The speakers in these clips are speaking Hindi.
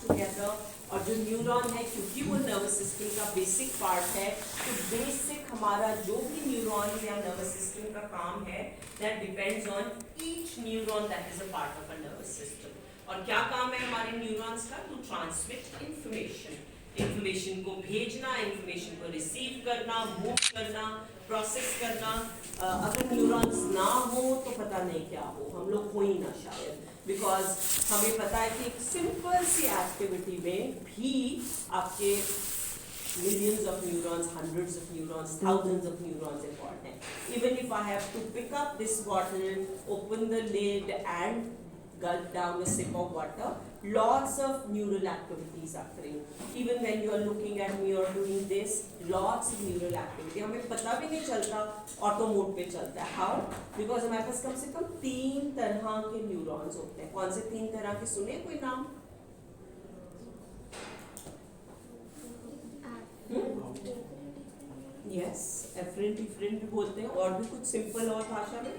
टुगेदर। और जो न्यूरॉन है क्योंकि वो नर्वस सिस्टम का बेसिक पार्ट है, तो बेसिक हमारा जो भी न्यूरॉन या नर्वस सिस्टम का काम है that depends on each neuron that is a part of a nervous system. और क्या काम है हमारे न्यूरॉन्स का? टू ट्रांसमिट इंफॉर्मेशन, इंफॉर्मेशन को भेजना, इंफॉर्मेशन को रिसीव करना, मूव करना, प्रोसेस करना। अगर न्यूरॉन्स ना हो तो पता नहीं क्या हो, हम लोग हो ही ना शायद, बिकॉज हमें पता है कि एक सिंपल सी एक्टिविटी में भी आपके millions of neurons, hundreds of neurons, thousands of neurons involved हैं. Even if I have to pick up this bottle, open the lid and gulp down a sip of water, lots of neural activities are occurring. Even when you are looking at me or doing this, lots of neural activity. हमें पता भी नहीं चलता, ऑटो मोड पे चलता है. How? Because हमारे पास कम से कम 3 तरह के न्यूरॉन्स होते हैं. कौन से 3 तरह के सुने कोई नाम? यस, एफरेंट डिफरेंट भी बोलते हैं. और भी कुछ सिंपल और भाषा में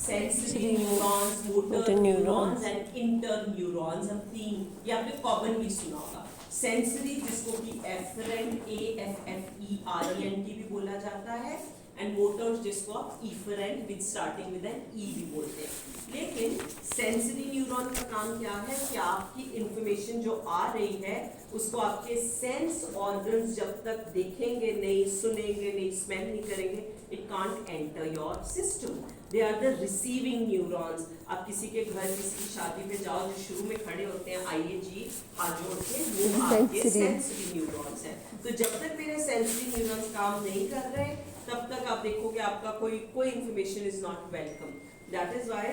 sensory neurons, motor neurons and inter neurons. हम 3 ये आपने कॉमन भी सुना होगा. सेंसरी जिसको कि एफरेंट AFFERENT भी बोला जाता है, एंड मोटर्स जिसको आप efferent with starting with an E भी बोलते हैं. लेकिन सेंसरी न्यूरॉन का काम क्या है कि आपकी इंफॉर्मेशन जो आ रही है उसको आपके सेंस ऑर्गन्स जब तक देखेंगे नहीं, सुनेंगे नहीं, स्मेल नहीं करेंगे, it can't enter your system. They are the receiving neurons. आप किसी के घर, किसी की शादी पे जाओ, जो शुरू में खड़े होते हैं आइए जी हाथ जोड़ के, वो आपके सेंसरी न्यूरॉन्स हैं. तो जब तक मेरे सेंसरी न्यूरॉन्स काम नहीं कर रहे तब तक आप देखोगे आपका कोई information is not welcome. That is why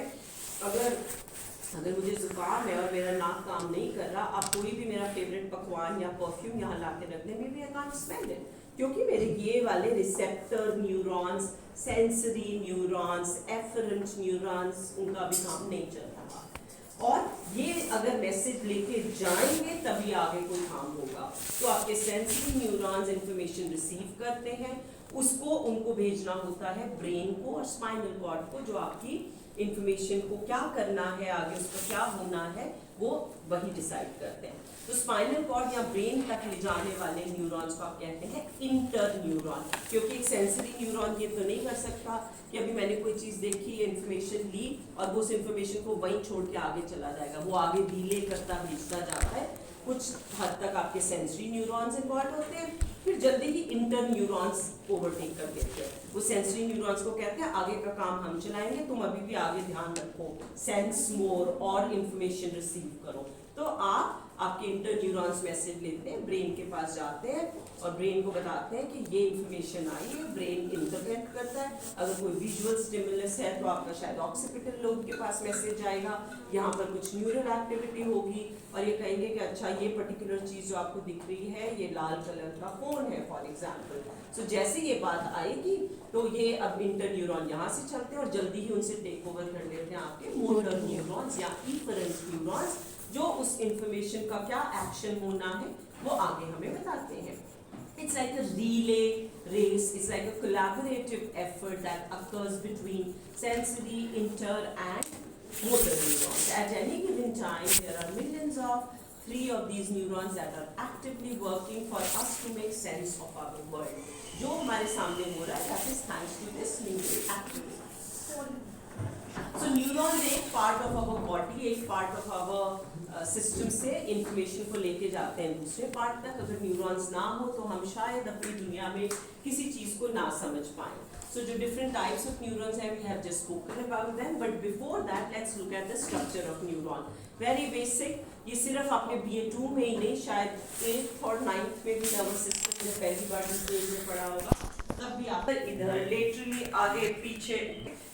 अगर मुझे जुकाम है और मेरा नाक काम नहीं कर रहा, आप कोई भी मेरा फेवरेट पकवान या परफ्यूम यहाँ ला के रख दें, maybe I can't smell it, क्योंकि मेरे ये वाले receptor neurons, sensory neurons, efferent neurons, उनका भी काम नहीं चल रहा. और ये अगर मैसेज लेके जाएंगे तभी आगे कोई काम होगा. तो आपके सेंसरी न्यूरॉन्स इंफॉर्मेशन रिसीव करते हैं, उसको उनको भेजना होता है ब्रेन को और स्पाइनल कॉर्ड को, जो आपकी इंफॉर्मेशन को क्या करना है आगे, उसका क्या होना है, वो वही डिसाइड करते हैं. तो स्पाइनल कॉर्ड या ब्रेन तक ले जाने वाले न्यूरॉन्स को आप कहते हैं इंटर न्यूरॉन. क्योंकि एक सेंसरी न्यूरॉन ये तो नहीं कर सकता कि अभी मैंने कोई चीज़ देखी, इंफॉर्मेशन ली और वो उस इंफॉर्मेशन को वहीं छोड़ के आगे चला जाएगा. वो आगे डीले करता भेजता जाता है. कुछ हद तक आपके सेंसरी न्यूरॉन्स इन्वॉल्व होते हैं, फिर जल्दी ही इंटर न्यूरॉन्स ओवरटेक कर देते हैं. वो सेंसरी न्यूरॉन्स को कहते हैं आगे का काम हम चलाएंगे, तुम अभी भी आगे ध्यान रखो, सेंस मोर और इंफॉर्मेशन रिसीव करो. तो आपके इंटर न्यूरॉन्स मैसेज लेते हैं, ब्रेन के पास जाते हैं और ब्रेन को बताते हैं कि ये इंफॉर्मेशन आई है. ब्रेन इंटरप्रेट करता है. अगर कोई विजुअल स्टिमुलस है तो आपका शायद ऑक्सीपिटल लोब के पास मैसेज आएगा, यहाँ पर कुछ न्यूरल एक्टिविटी होगी और ये कहेंगे कि अच्छा ये पर्टिकुलर चीज़ जो आपको दिख रही है ये लाल कलर का फोन है फॉर एग्जाम्पल. सो जैसे ये बात आएगी तो ये अब इंटर न्यूरॉन यहाँ से चलते हैं और जल्दी ही उनसे टेक ओवर कर लेते हैं आपके मोटर न्यूरॉन्स या इफरेंट न्यूरॉन्स, जो उस इंफॉर्मेशन का क्या एक्शन होना है वो आगे हमें बताते हैं. It's like a relay race. It's like a collaborative effort that occurs between sensory, inter, and motor neurons. At any given time, there are millions of 3 of these neurons that are actively working for us to make sense of our world. जो हमारे सामने हो रहा है, that is thanks to this neural activity. So neurons एक part of our body, एक part of our सिस्टम से इंफॉर्मेशन को लेके जाते हैं दूसरे पार्ट तक. अगर न्यूरॉन्स ना हो तो हम शायद अपनी दुनिया में किसी चीज़ को ना समझ पाएं. सो जो डिफरेंट टाइप्स ऑफ न्यूरॉन्स हैं, we have just spoken about them, but before that let's look at the structure of neuron. Very basic. ये सिर्फ आपने BA2 में ही नहीं, शायद 8th और 9th में भी नर्वस सिस्टम में पहली बार डिटेल में पढ़ा होगा, तब भी आप इधर लेटरली आगे पीछे.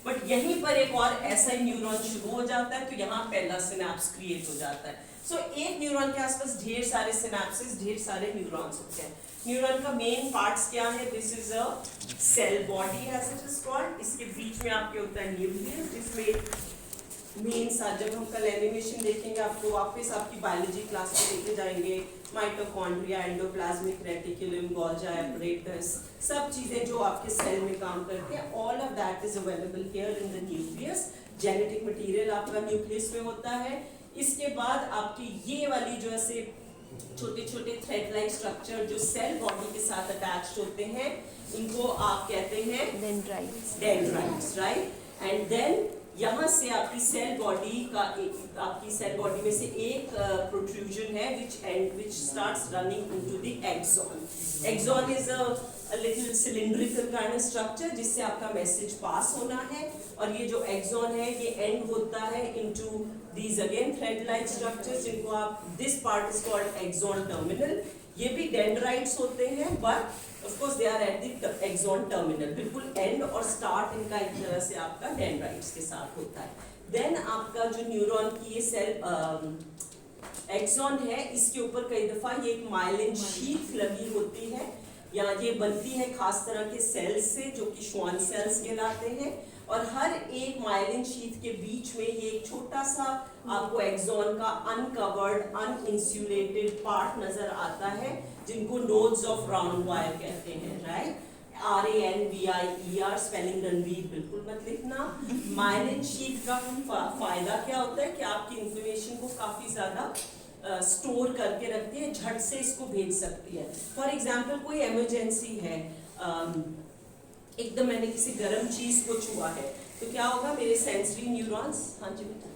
बट यहीं पर एक और ऐसा ही न्यूरॉन शुरू हो जाता है, तो यहाँ पहला सिनेप्स क्रिएट हो जाता है. सो एक न्यूरॉन के आसपास ढेर सारे सिनेप्सेस, ढेर सारे न्यूरॉन्स होते हैं. न्यूरॉन का मेन पार्ट्स क्या है? This is a cell body as it is called. इसके बीच में आपके होता है न्यूक्लियस, जिसमें मेन सा जब हम कल एनिमेशन देखेंगे आपको वापस आपकी बायोलॉजी क्लास में लेके जाएंगे. Mitochondria, endoplasmic reticulum, Golgi apparatus, सब चीज़ें जो आपके सेल में काम करते हैं, all of that is available here in the nucleus. Genetic material आपका न्यूक्लियस में होता है। इसके बाद आपकी ये वाली जो ऐसे छोटे छोटे थ्रेड लाइक स्ट्रक्चर जो सेल बॉडी के साथ अटैच्ड होते हैं, इनको आप कहते हैं डेंड्राइट्स, राइट। एंड देन यहाँ से आपकी सेल बॉडी का आपकी सेल बॉडी में से एक प्रोट्रूजन है which starts running into the axon. Axon is a little cylindrical kind of structure जिससे आपका मैसेज पास होना है, और ये जो axon है ये एंड होता है into these again thread like structures जिनको आप this part is called axon terminal. ये भी डेंड्राइट्स होते हैं but of course they are at the axon terminal, बिल्कुल एंड और स्टार्ट इनका एक तरह से आपका डेंड्राइट्स के साथ होता है। देन आपका जो न्यूरॉन की ये सेल एक्सॉन है, इसके ऊपर कई दफा ये एक माइलिन शीथ लगी होती है, या ये बनती है खास तरह के सेल्स से जो कि श्वान सेल्स कहलाते हैं, और हर एक माइलिन शीथ के बीच में ये एक छोटा सा आपको एक्सॉन का अनकवर्ड अनइंसुलेटेड पार्ट नजर आता है जिनको नोड्स ऑफ राउंड वायर कहते हैं, राइट। RANVIER स्पेलिंग रणवीर बिल्कुल मत लिखना। माइलिन शीथ का फायदा क्या होता है कि आपकी इंफॉर्मेशन को काफी ज्यादा स्टोर करके रखती है, झट से इसको भेज सकती है। फॉर एग्जाम्पल कोई इमरजेंसी है, एकदम मैंने किसी गर्म चीज को छुआ है, तो क्या होगा, मेरे सेंसरी न्यूरॉन्स, हाँ जी बेटा,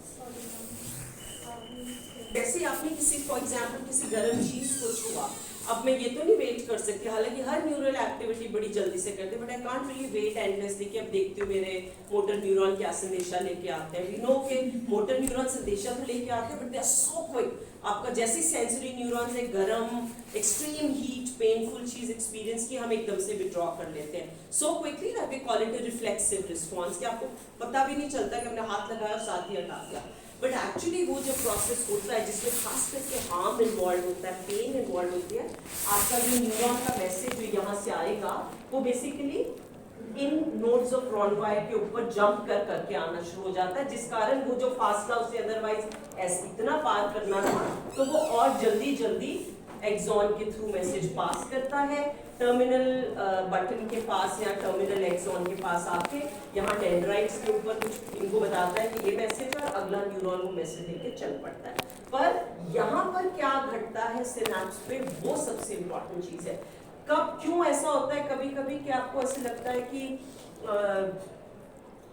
जैसे आपने किसी फॉर एग्जाम्पल किसी गर्म चीज को छुआ, अब मैं ये तो नहीं वेट कर सकती, हालांकि हर न्यूरल एक्टिविटी बड़ी जल्दी से करते हैं, but I can't really wait endlessly कि अब देखती हूँ मेरे मोटर न्यूरॉन क्या संदेशा लेके आते हैं। वी नो के मोटर न्यूरॉन संदेशा तो लेके आते हैं, but they are so quick. आपका जैसे सेंसरी न्यूरॉन्स एक गरम एक्सट्रीम हीट पेनफुल चीज एक्सपीरियंस की हम एकदम से विड्रॉ कर लेते हैं so quickly that we call it a reflexive response, कि आपको पता भी नहीं चलता कि हमने हाथ लगाया और साथ ही हटा दिया। बट एक्चुअली वो जो प्रोसेस होता है जिसमें खास करके हार्म इन्वॉल्व होता है, पेन इन्वॉल्व होती है, आपका जो न्यूरॉन का मैसेज जो यहाँ से आएगा वो basically in nodes of round wire के ऊपर जंप कर करके आना शुरू हो जाता है, जिस कारण वो जो फासला उसे अदरवाइज ऐसे इतना पार करना था तो वो और जल्दी जल्दी एक्सॉन के थ्रू मैसेज पास करता है। टर्मिनल बटन के पास या टर्मिनल एक्सॉन के पास आके यहाँ डेंड्राइट्स के ऊपर कुछ इनको बताता है कि ये मैसेज, और अगला न्यूरॉन वो मैसेज लेके चल पड़ता है। पर यहाँ पर क्या घटता है सिनेप्स पे, वो सबसे इम्पोर्टेंट चीज है। कब क्यों ऐसा होता है कभी कभी कि आपको ऐसे लगता है कि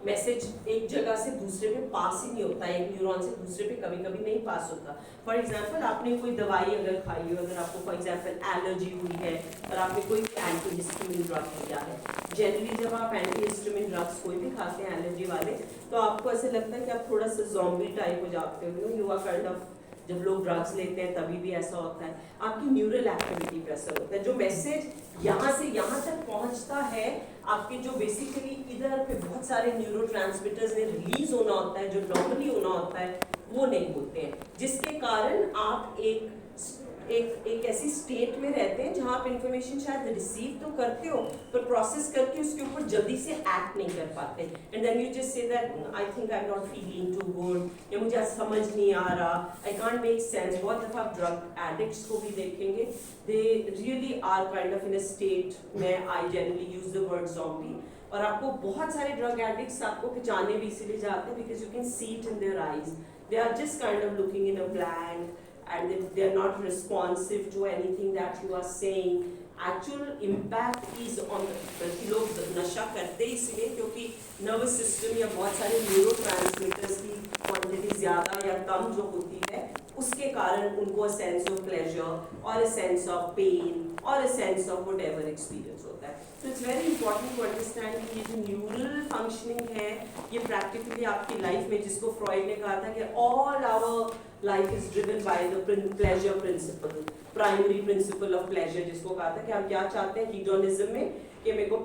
मैसेज एक जगह से दूसरे पे पास ही नहीं होता, एक न्यूरॉन से दूसरे पे कभी कभी नहीं पास होता। फॉर एग्जांपल आपने कोई दवाई अगर खाई हो, अगर आपको फॉर एग्जांपल एलर्जी हुई है और आपने कोई एंटीहिस्टामिन ड्रग लिया है, जनरली जब आप एंटीहिस्टामिन ड्रग्स कोई भी खाते हैं एलर्जी वाले, तो आपको ऐसे लगता है कि आप थोड़ा सा ज़ॉम्बी टाइप हो जाते हो, यू आर काइंड ऑफ, जब लोग ड्रग्स लेते हैं तभी भी ऐसा होता है, आपकी न्यूरल एक्टिविटी पे असर होता है। जो मैसेज यहाँ से यहाँ तक पहुँचता है, आपके जो बेसिकली इधर पे बहुत सारे न्यूरोट्रांसमीटर्स में रिलीज होना होता है, जो नॉर्मली होना होता है वो नहीं होते हैं, जिसके कारण आप एक ऐसी स्टेट में रहते हैं जहाँ आप इंफॉर्मेशन शायद रिसीव तो करते हो पर प्रोसेस करके उसके ऊपर जल्दी से एक्ट नहीं कर पाते, and then you just say that I think I am not feeling too good, या मुझे आज समझ नहीं आ रहा, आई कांट मेक सेंस। बहुत दफा आप ड्रग एडिक्ट्स को भी देखेंगे, they really are kind of in a state में, I generally use the word zombie, और आपको बहुत सारे ड्रग एडिक्ट्स आपको पहचाने भी इसीलिए जाते हैं because you can see it in their eyes, they are just kind of looking in a blank and they are not responsive to anything that you are saying. Actual impact is on the लोग नशा करते इसलिए क्योंकि नर्वस सिस्टम या बहुत सारे न्यूरोट्रांसमीटर्स की क्वांटिटी ज़्यादा या कम जो होती है उसके कारण उनको a sense of pleasure और a sense of pain और a sense of whatever experience होता है। So it's very important to understand कि ये जो न्यूरल फंक्शनिंग है ये प्रैक्टिकली आपकी लाइफ में, जिसको फ्रॉइड ने कहा था कि all our life is driven by the pleasure principle, primary principle of pleasure, जिसको कहा था कि हम क्या चाहते हैं hedonism में कि मेरे को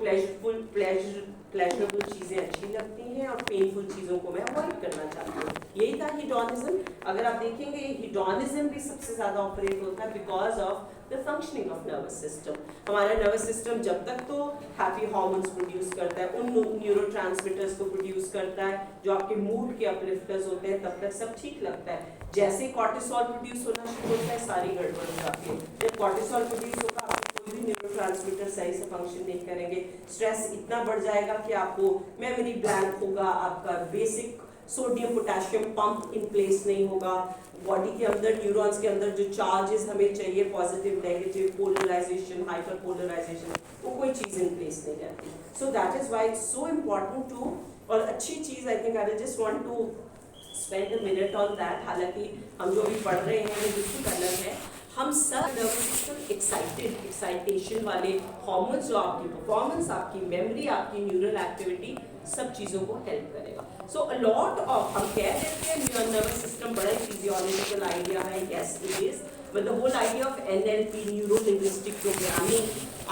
pleasurable चीजें अच्छी लगती हैं और पेनफुल चीजों को मैं अवॉइड करना चाहती हूँ, यही था hedonism। अगर आप देखेंगे hedonism भी सबसे ज्यादा ऑपरेट होता है because of the functioning of nervous system. हमारा नर्वस सिस्टम जब तक तो हैप्पी हार्मोन्स प्रोड्यूस करता है, उन न्यूरोट्रांसमीटर्स को प्रोड्यूस करता है जो आपके मूड के अपलिफ्टर्स होते हैं, तब तक सब ठीक लगता है। जैसे कॉर्टिसोल प्रोड्यूस होना शुरू होता है सारी गड़बड़ हो जाती है। जब कॉर्टिसोल प्रोड्यूस होगा आपके कोई भी न्यूरोट्रांसमीटर सही से फंक्शन नहीं करेंगे, स्ट्रेस इतना बढ़ जाएगा कि आपको मेमोरी ब्लैंक होगा, आपका basic sodium potassium pump in place नहीं होगा, बॉडी के अंदर न्यूरॉन्स के अंदर जो चार्जेस हमें चाहिए positive negative polarization hyper polarization वो कोई चीज इन प्लेस नहीं रहती. So that is why it's so important to, और अच्छी चीज I think I just want to spend a minute on that. हालांकि हम जो भी पढ़ रहे हैं वो बिल्कुल अलग है. हम सब नर्वस सिस्टम एक्साइटेशन वाले हार्मोन्स जो आपकी परफॉर्मेंस, आपकी मेमोरी, आपकी न्यूरल एक्टिविटी सब चीज़ों को हेल्प करेगा. सो अ लॉट ऑफ, हम कह देते हैं नर्वस सिस्टम बड़ा ही फिजियोलॉजिकल आइडिया है, yes it is, but the whole idea of NLP neuro linguistic programming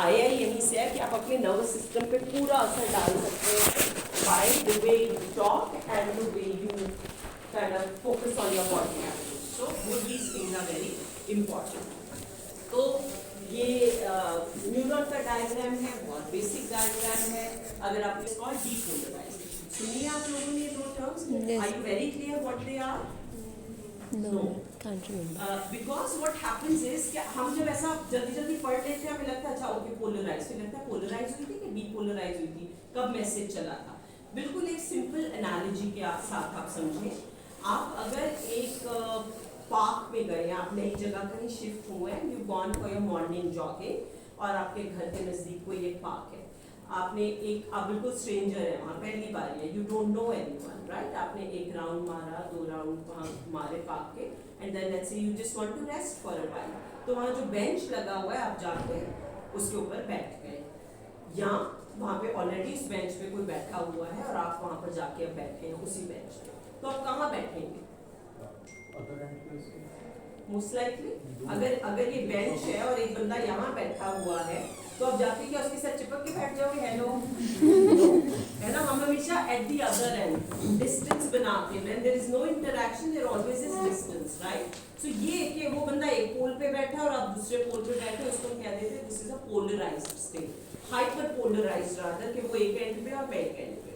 आया यहीं से है कि आप अपने नर्वस सिस्टम पे पूरा असर डाल सकते हैं by the way you talk and the way you kind of focus on your body language. So both these things are very important. तो ये न्यूरॉन का डायग्राम है, बहुत बेसिक डायग्राम है. अगर आप इसको डीपोलराइजेशन सुनिए आप लोगों ने दो terms, are you very clear what they are? No, can't remember. Because what happens is कि हम जब ऐसा जल्दी जल्दी पढ़ लेते हैं हमें लगता है अच्छा ओके पोलराइज, फिर लगता है पोलराइज हुई थी कि डीपोलराइज हुई थी, कब मैसेज चला था. बिल्कुल एक सिंपल एनालॉजी के साथ आप समझें. आप अगर एक पार्क में गए, आप नई जगह कहीं शिफ्ट हुए हैं, you gone for your morning jogging और आपके घर के नज़दीक कोई एक पार्क है. आपने एक, आप बिल्कुल स्ट्रेंजर है वहाँ, पहली बार है, you don't know anyone, right. आपने एक राउंड मारा, 2 राउंड वहाँ मारे पार्क के, and then let's say you just want to rest for a while. तो वहाँ जो बेंच लगा हुआ है आप जाके उसके ऊपर बैठ गए, या वहाँ पे ऑलरेडी उस बेंच पे कोई बैठा हुआ है और आप वहाँ पर जाके अब बैठे हैं उसी बेंच पे. तो आप कहाँ बैठेंगे? मोस्ट लाइकली अगर ये बेंच है और एक बंदा यहाँ बैठा हुआ है तो आप जाके क्या उसके साथ चिपक के बैठ जाओगे? हेलो है ना. हम हमेशा at the other end distance बनाते हैं. When there is no interaction there always is distance, right. So ये कि वो बंदा एक पोल पे बैठा और आप दूसरे पोल पे बैठे, उसको कह देते हैं this is a polarized state, hyper polarized rather, कि वो एक एंड पे और मैं एक एंड पे,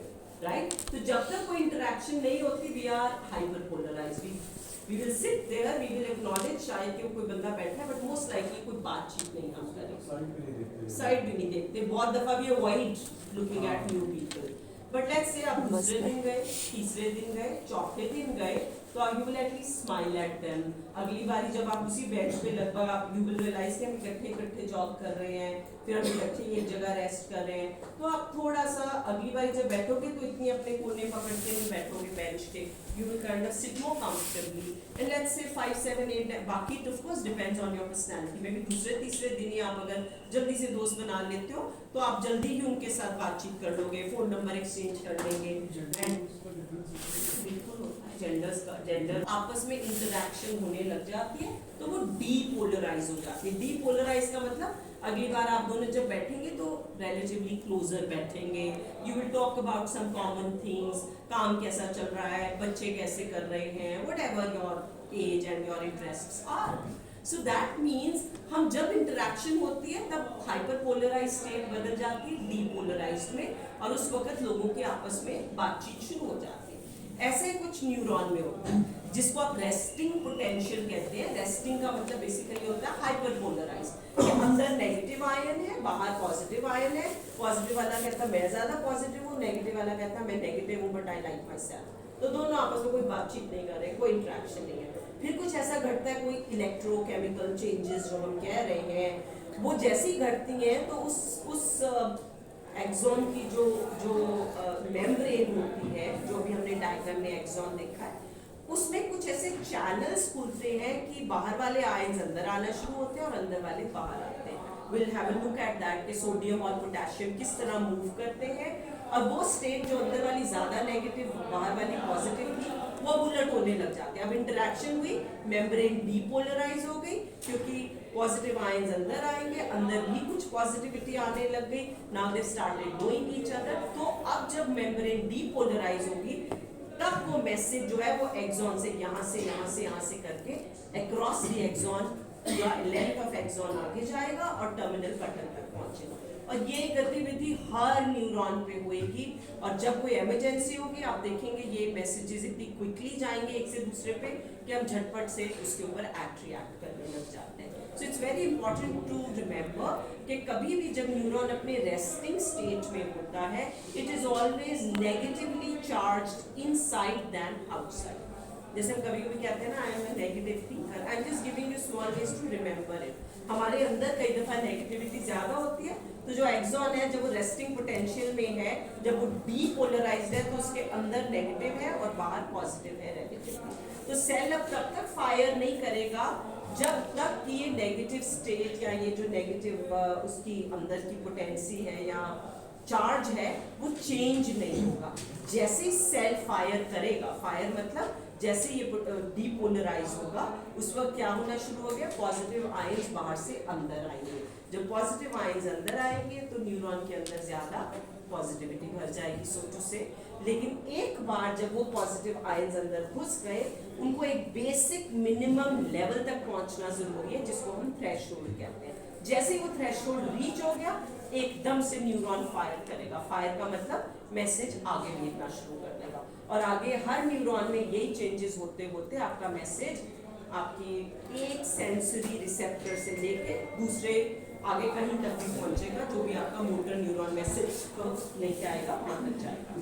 राइट. तो जब तक कोई इंटरेक्शन नहीं होती we are hyper polarized. We will sit there, we will acknowledge शायद कि कोई बंदा बैठा है, but most likely कोई बातचीत नहीं हम करेंगे, साइड भी नहीं देखते. बहुत दफा भी avoid looking at new people. But let's say आप दूसरे दिन गए, तीसरे दिन गए, चौथे दिन गए, तो you will at least smile at them. अगली बारी जब आप उसी बेंच पे लगभग आप यू विल रियलाइज कि हम इकट्ठे जॉब कर रहे हैं, फिर हम इकट्ठे एक जगह रेस्ट कर रहे हैं, तो आप थोड़ा सा अगली बारी जब बैठोगे तो इतनी अपने कोने पकड़ के नहीं बैठोगे बेंच के. You will kind of sit more comfortably and let's say 5 7 8 बाकी of course depends on your personality. Maybe दूसरे तीसरे दिन ही आप अगर जल्दी से दोस्त बना लेते हो तो आप जल्दी ही उनके साथ बातचीत कर लोगे, फोन नंबर एक्सचेंज कर लेंगे. एंड जेंडर आपस में इंटरेक्शन होने लग जाती है तो वो डीपोलराइज हो जाती है. डीपोलराइज का मतलब अगली बार आप दोनों जब बैठेंगे तो रिलेटिवली क्लोजर बैठेंगे. You will talk about some common things, काम कैसा चल रहा है, बच्चे कैसे कर रहे हैं, whatever your age and your interests are. So that means हम जब इंटरेक्शन होती है तब हाइपर पोलराइज स्टेट बदल जाती है डीपोलराइज में, और उस वक्त लोगों के आपस में बातचीत शुरू हो जाती है. ऐसे कुछ न्यूरॉन में होता है जिसको आप रेस्टिंग पोटेंशियल कहते हैं. रेस्टिंग का मतलब बेसिकली होता है हाइपर पोलराइज, कि अंदर नेगेटिव आयन है, बाहर पॉजिटिव आयन है. पॉजिटिव वाला कहता है मैं ज्यादा पॉजिटिव हूँ, नेगेटिव वाला कहता है मैं नेगेटिव हूँ but I like my self. तो दोनों आपस में कोई बातचीत नहीं कर रहे, कोई इंटरेक्शन नहीं है. फिर कुछ ऐसा घटता है, कोई इलेक्ट्रोकेमिकल चेंजेस जो हम कह रहे हैं वो जैसी घटती हैं तो उस एक्सॉन की जो मेम्ब्रेन होती है, जो भी हमने डायग्राम में एक्सॉन देखा है, उसमें कुछ ऐसे चैनल्स खुलते हैं कि बाहर वाले आयंस अंदर आना शुरू होते हैं और अंदर वाले बाहर आते हैं. Will have a look at that कि सोडियम और पोटेशियम किस तरह मूव करते हैं. अब वो स्टेट जो अंदर वाली ज्यादा नेगेटिव, बाहर वाली पॉजिटिव थी, वो उलट होने लग जाते हैं. अब इंटरेक्शन हुई, मेम्ब्रेन डीपोलराइज हो गई क्योंकि पॉजिटिव आयंस अंदर आएंगे, अंदर भी कुछ पॉजिटिविटी आने लग गई. Now they started knowing each other. तो अब जब मेम्ब्रेन डीपोलराइज होगी तब वो मैसेज जो है वो एक्सॉन से यहाँ से करके अक्रॉस द एक्सॉन या लेंथ ऑफ एक्सॉन आगे जाएगा और टर्मिनल बटन तक पहुंचेगा. और ये गतिविधि हर न्यूरॉन पे होएगी, और जब कोई इमरजेंसी होगी आप देखेंगे ये मैसेजेस इतनी क्विकली जाएंगे एक से दूसरे पे कि हम झटपट से उसके ऊपर रिएक्ट करने लग जाते हैं। So it's very important to remember कि कभी भी जब न्यूरॉन अपने रेस्टिंग स्टेट में होता है it is always negatively charged inside than outside. जैसे हम कभी कभी कहते हैं ना, I am a negative thinker, I am just giving you small ways to remember it. हमारे अंदर कई दफा नेगेटिविटी ज्यादा होती है, तो जो एक्सॉन है जब वो रेस्टिंग पोटेंशियल में है, जब वो डीपोलराइज्ड है तो उसके अंदर नेगेटिव है और बाहर पॉजिटिव है रेलेटिवली। तो सेल अब तब तक फायर नहीं करेगा जब तक कि ये नेगेटिव स्टेट या ये जो नेगेटिव उसकी अंदर की पोटेंसी है या चार्ज है वो चेंज नहीं होगा। जैसे ही सेल फायर करेगा, फायर मतलब जैसे ये डीपोलराइज होगा उस वक्त क्या होना शुरू हो गया, पॉजिटिव आयंस बाहर से अंदर आएंगे। जब पॉजिटिव आयंस अंदर आएंगे तो न्यूरॉन के अंदर ज्यादा पॉजिटिविटी भर जाएगी सोचो से। लेकिन एक बार जब वो पॉजिटिव आयंस अंदर घुस गए उनको एक बेसिक मिनिमम लेवल तक पहुंचना जरूरी है जिसको हम थ्रेशोल्ड कहते हैं। जैसे ही वो थ्रेशोल्ड रीच हो गया एकदम से न्यूरॉन फायर करेगा। फायर का मतलब मैसेज आगे भेजना शुरू कर देगा, और आगे हर न्यूरॉन में यही चेंजेस होते होते आपका मैसेज आपकी एक सेंसरी रिसेप्टर से लेके दूसरे आगे कहीं तक भी पहुंचेगा, जो भी आपका मोटर न्यूरॉन मैसेज को लेके आएगा वहां तक जाएगा।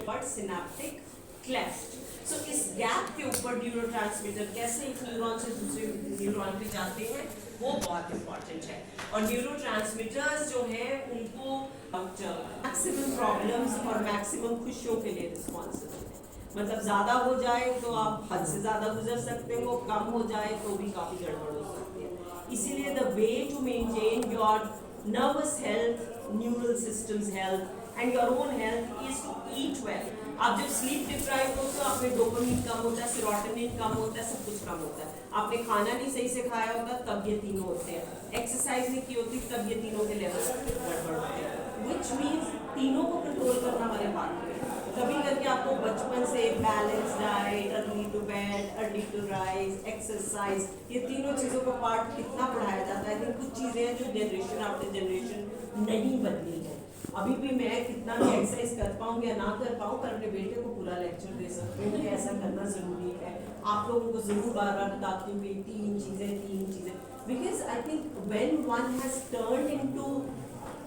बट सिनेप्टिक क्लेफ्ट, सो इस गैप के ऊपर न्यूरोट्रांसमीटर कैसे एक न्यूरॉन से दूसरे न्यूरॉन पे जाते हैं वो बहुत इंपॉर्टेंट है। और न्यूरोट्रांसमीटर्स जो हैं उनको मैक्सिमम प्रॉब्लम्स और मैक्सिमम खुशियों के लिए रिस्पॉन्सिबल है। मतलब ज्यादा हो जाए तो आप हद से ज्यादा गुजर सकते हो, कम हो जाए तो भी काफी गड़बड़ हो सकती है। इसीलिए the way to maintain your nervous health, neural systems health and your own health is to eat well. आप जब स्लीप डिप्राइव होते हो आप में डोपामिन कम होता है, सेरोटोनिन कम होता है, सब कुछ कम होता है। आपने खाना नहीं सही से खाया होगा तब ये तीनों होते हैं। एक्सरसाइज नहीं की होती तब ये तीनों के लेवल गड़बड़ होते हैं। विच मीन्स तीनों को कंट्रोल करना हमारे हाथ में है। कभी करके आपको बचपन से balance diet, early to bed, early to rise, exercise, ये तीनों चीज़ों का पार्ट कितना पढ़ाया जाता है। लेकिन कुछ चीज़ें हैं जो जनरेशन आफ्टर जनरेशन नहीं बदली है। अभी भी मैं कितना भी एक्सरसाइज कर पाऊँ या ना कर पाऊँ पर अपने बेटे को पूरा लेक्चर दे सकती हूँ कि ऐसा करना ज़रूरी है। आप लोगों को ज़रूर बार बार बताती हूँ कि तीन चीज़ें, because I think when one has turned into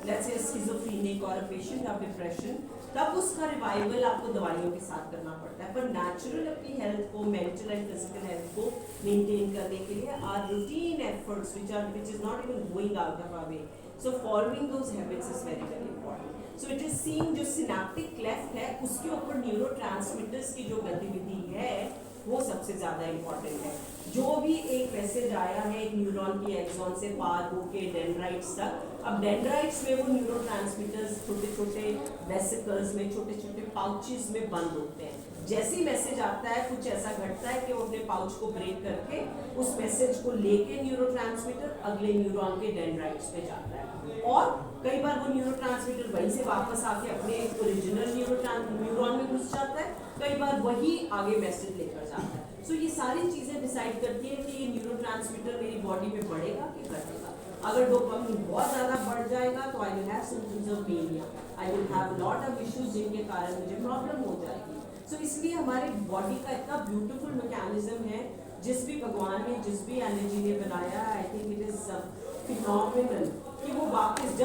let's say schizophrenic और पेशेंट ऑफ डिप्रेशन, तब उसका रिवाइवल आपको दवाइयों के साथ करना पड़ता है। पर नेचुरल अपनी हेल्थ को, मेंटल एंड फिजिकल हेल्थ को मेंटेन करने के लिए are routine efforts which is not even going out of our way. So following those habits is very very important. So it is seen जो synaptic cleft है उसके ऊपर न्यूरोट्रांसमीटर्स की जो गतिविधि है वो सबसे ज़्यादा इम्पॉर्टेंट है। जो भी एक मैसेज आया है एक न्यूरॉन की एक्सॉन से पार होके डेंड्राइट्स तक, अब डेंड्राइट्स में वो न्यूरोट्रांसमीटर्स छोटे छोटे वेसिकल्स में, छोटे छोटे पाउचेस में बंद होते हैं। जैसे ही मैसेज आता है कुछ ऐसा घटता है कि वो अपने पाउच को ब्रेक करके उस मैसेज को लेके न्यूरोट्रांसमीटर अगले न्यूरॉन के डेंड्राइट्स पे जाता है, और कई बार वो न्यूरोट्रांसमीटर वहीं से वापस आके अपने ओरिजिनल न्यूरॉन में घुस जाता है, कई बार वही आगे मैसेज लेकर जाता है। सो ये सारी चीज़ें डिसाइड करती है कि ये न्यूरोट्रांसमीटर मेरी बॉडी में बढ़ेगा कि घटेगा। अगर डोपामिन बहुत ज़्यादा बढ़ जाएगा तो I will have symptoms of mania, I will have lot of issues जिनके कारण मुझे प्रॉब्लम हो जाएगी। सो इसलिए हमारी बॉडी का इतना ब्यूटीफुल मैकेनिज्म है, जिस भी भगवान ने, जिस भी एनर्जी ने बनाया, I think it is phenomenal कि वो वापस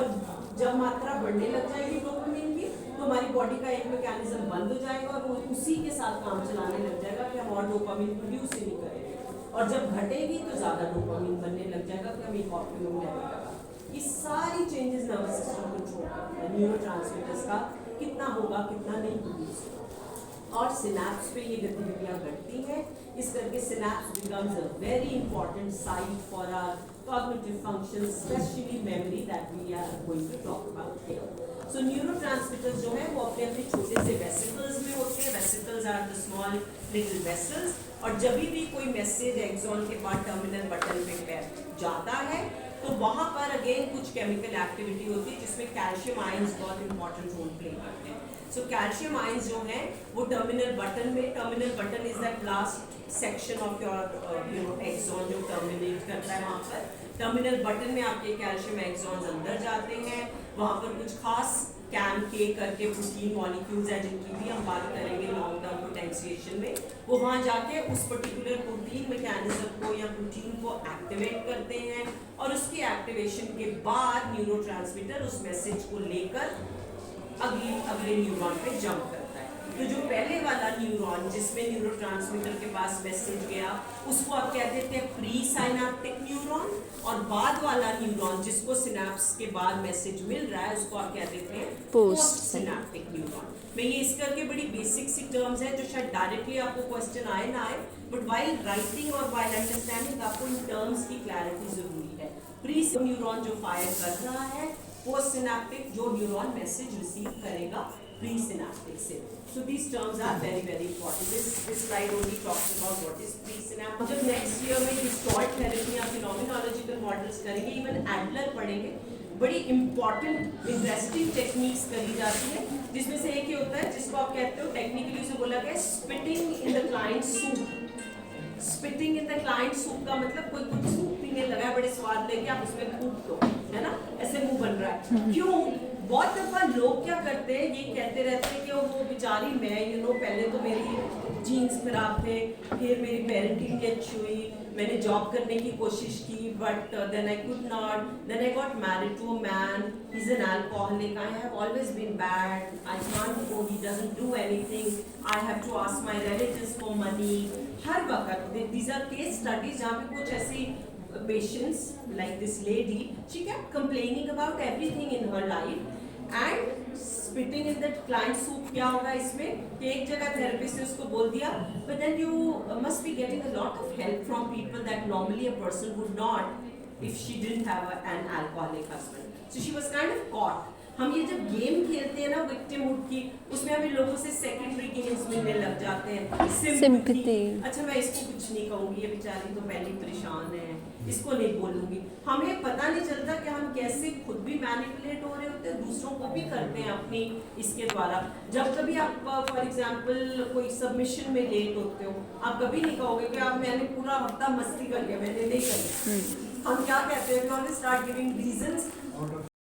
जब मात्रा बढ़ने लग जाएगी डोपामिन की तो हमारी बॉडी का एक मैकेनिज्म बंद हो जाएगा और वो उसी के साथ काम चलाने लग जाएगा कि हम और डोपामिन प्रोड्यूस ही नहीं करेंगे, और जब घटेगी तो ज़्यादा डोपामिन बनने लग जाएगा कि हम एक ऑप्टिमम लेवल लगा। ये सारी चेंजेस नर्वस सिस्टम कंट्रोल करते हैं, न्यूरोट्रांसमीटर्स का कितना होगा कितना नहीं प्रोड्यूस होगा, और सिनैप्स पे ये गतिविधियाँ घटती हैं। इस करके synapse becomes a very important site for our cognitive functions, especially memory that we are going to talk about here. So neurotransmitters जो है वो अपने अपने छोटे से वेसिकल्स में होते हैं। Vesicles are the small little vessels, और जब भी कोई मैसेज एक्सॉन के बाद टर्मिनल बटन पे जाता है तो वहाँ पर अगेन कुछ केमिकल एक्टिविटी होती है जिसमें कैल्शियम आयंस बहुत इंपॉर्टेंट रोल प्ले करते हैं। सो कैल्शियम आयंस जो हैं वो terminal button is that last section of your axon जो टर्मिनेट करता है वहाँ पर टर्मिनल बटन में आपके कैल्शियम एक्सॉन्स अंदर जाते हैं। वहाँ पर कुछ खास कैम के करके प्रोटीन मॉलिक्यूल्स हैं जिनकी भी हम बात करेंगे लॉन्ग टर्म पोटेंशिएशन में। वो वहाँ जाके उस पर्टिकुलर प्रोटीन मैकेनिज्म को या प्रोटीन को एक्टिवेट करते हैं और उसकी एक्टिवेशन के बाद न्यूरोट्रांसमीटर उस मैसेज को लेकर अगले न्यूरॉन पे जंप करता है। तो जो पहले वाला न्यूरॉन जिसमें न्यूरोट्रांसमीटर के पास मैसेज गया उसको आप कह देते हैं प्री साइनेप्टिक न्यूरॉन, और बाद वाला न्यूरॉन जिसको सिनेप्स के बाद मैसेज मिल रहा है उसको आप कह देते हैं पोस्ट सिनेप्टिक न्यूरॉन। मैं ये इस करके बड़ी बेसिक सी टर्म्स है जो शायद डायरेक्टली आपको क्वेश्चन आए ना आए, बट वाइल राइटिंग और वाइल अंडरस्टैंडिंग आपको इन टर्म्स की क्लैरिटी जरूरी है। प्री न्यूरॉन जो फायर कर रहा है, पोस्ट सिनेप्टिक जो न्यूरॉन मैसेज रिसीव करेगा प्री सिनेप्टिक से। So these terms are very important. This slide only talks about what is pre-synaptic. जब next year में gestalt therapy या phenomenological models करेंगे, even Adler पढ़ेंगे, बड़ी important interesting techniques करी जाती है जिसमें से एक ये होता है जिसको आप कहते हो टेक्निकली उसे बोला गया spitting in the client soup. Spitting in the client soup का मतलब कोई कुछ सूप पीने लगा है बड़े स्वाद लेके आप उसमें थूक दो, है ना, ऐसे मुंह बन रहा है। क्यों? बहुत दफा लोग क्या करते हैं, ये कहते रहते हैं कि वो बेचारी मैं पहले तो मेरी जीन्स खराब थे, फिर मेरी पेरेंटिंग अच्छी हुई, मैंने जॉब करने की कोशिश की but then I could not, then I got married to a man, he is an alcoholic, I have always been bad, I can't go, he doesn't do anything, I have to ask my relatives for money. हर वक्त these are case studies जहाँ पे कुछ ऐसी patients like this lady, she kept complaining about everything in her life and spitting in that client soup। क्या होगा इसमें कि एक जगह थेरेपिस्ट ने उसको बोल दिया but then you must be getting a lot of help from people that normally a person would not if she didn't have an alcoholic husband, so she was kind of caught। हम ये जब गेम खेलते हैं ना विक्टिमहुड की, उसमें हमें लोगों से सेकेंडरी गेम्स मिलने लग जाते हैं, सिंपैथी। अच्छा मैं इसको कुछ नहीं कहूँगी, ये बेचारी तो पहले परेशान है, इसको नहीं बोलूँगी। हमें पता नहीं चलता कि हम कैसे खुद भी मैनिपुलेट हो रहे होते हैं, दूसरों को भी करते हैं अपनी इसके द्वारा। जब कभी आप फॉर एग्जांपल कोई सबमिशन में लेट होते हो, आप कभी नहीं कहोगे कि आप मैंने पूरा हफ्ता मस्ती कर लिया, मैंने नहीं करी। हम क्या कहते हैं, we always start giving reasons